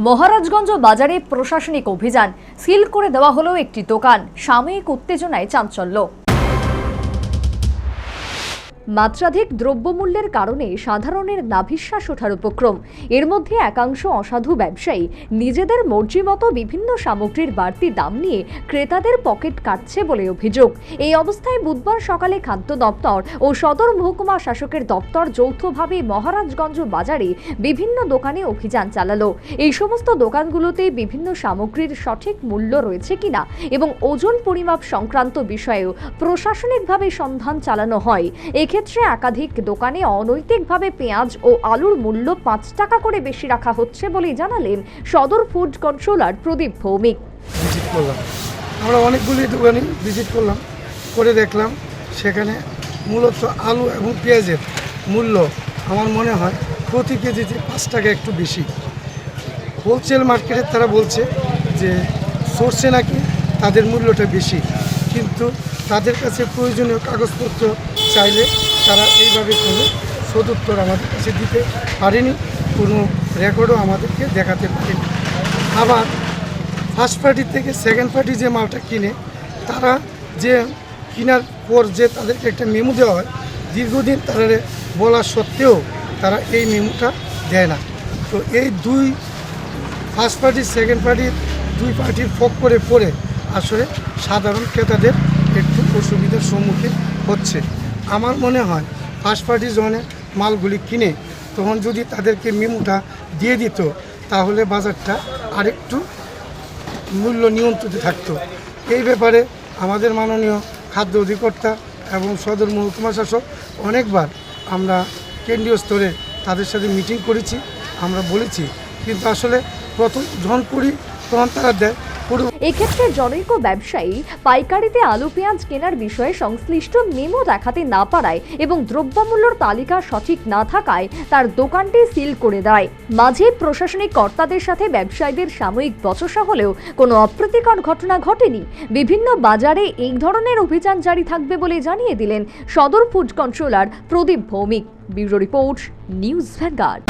মহারাজগঞ্জ বাজারে প্রশাসনিক অভিযান, সিল করে দেওয়া হলো একটি দোকান। সাময়িক উত্তেজনায় চাঞ্চল্য। মাত্রাধিক দ্রব্যমূল্যের কারণে সাধারণের নাভিশ্বাস ওঠার উপক্রম। এর মধ্যে একাংশ অসাধু ব্যবসায়ী নিজেদের মর্জি মতো বিভিন্ন সামগ্রীর বাড়তি দাম নিয়ে ক্রেতাদের পকেট কাটছে বলে অভিযোগ। এই অবস্থায় বুধবার সকালে খাদ্য দপ্তর ও সদর মহকুমা শাসকের দপ্তর যৌথভাবে মহারাজগঞ্জ বাজারে বিভিন্ন দোকানে অভিযান চালালো। এই সমস্ত দোকানগুলোতে বিভিন্ন সামগ্রীর সঠিক মূল্য রয়েছে কিনা এবং ওজন পরিমাপ সংক্রান্ত বিষয়েও প্রশাসনিকভাবে সন্ধান চালানো হয়। ক্ষেত্রে একাধিক দোকানে অনৈতিকভাবে পেঁয়াজ ও আলুর মূল্য 5 টাকা করে বেশি রাখা হচ্ছে বলে জানালেন সদর ফুড কন্ট্রোলার প্রদীপ ভৌমিক। আমরা অনেকগুলি দোকানে ভিজিট করলাম, করে দেখলাম সেখানে মূলত আলু এবং পেঁয়াজের মূল্য আমার মনে হয় প্রতি কেজিতে 5 টাকা একটু বেশি। হোলসেল মার্কেটে তারা বলছে যে সোর্সে নাকি তাদের মূল্যটা বেশি, কিন্তু তাদের কাছে প্রয়োজনীয় কাগজপত্র চাইলে তারা এইভাবে কোনো সদুত্তর আমাদের কাছে দিতে পারেনি, কোনো রেকর্ডও আমাদেরকে দেখাতে পারেনি। আবার ফার্স্ট পার্টি থেকে সেকেন্ড পার্টি যে মালটা কিনে, তারা যে কেনার পর যে তাদেরকে একটা মেমো দেওয়া হয়, দীর্ঘদিন তারা বলা সত্ত্বেও তারা এই মেমোটা দেয় না। তো এই দুই ফার্স্ট পার্টি সেকেন্ড পার্টির দুই পার্টির ফক্করে পড়ে আসলে সাধারণ ক্রেতাদের একটু অসুবিধার সম্মুখীন হচ্ছে। আমার মনে হয় ফার্স্ট পার্টি যখন মালগুলি কিনে তখন যদি তাদেরকে মেমোটা দিয়ে দিত, তাহলে বাজারটা আরেকটু মূল্য নিয়ন্ত্রিত থাকতো। এই ব্যাপারে আমাদের মাননীয় খাদ্য অধিকর্তা এবং সদর মহকুমা শাসক অনেকবার আমরা কেন্দ্রীয় স্তরে তাদের সাথে মিটিং করেছি, আমরা বলেছি, কিন্তু আসলে প্রথম যখন করি তখন তারা দেয়। এক্ষেত্রে জনৈক ব্যবসায়ী পাইকারিতে আলু পেঁয়াজ কেনার বিষয়ে সংশ্লিষ্ট মেমো দেখাতে না পারায় এবং দ্রব্যমূল্যর তালিকা সঠিক না থাকায় তার দোকানটি সিল করে দেয়। মাঝে প্রশাসনিক কর্তাদের সাথে ব্যবসায়ীদের সাময়িক বচসা হলেও কোনো অপ্রীতিকর ঘটনা ঘটেনি। বিভিন্ন বাজারে এই ধরনের অভিযান জারি থাকবে বলে জানিয়ে দিলেন সদর food controller Pradip Bhowmik. Bureau report, news vanguard.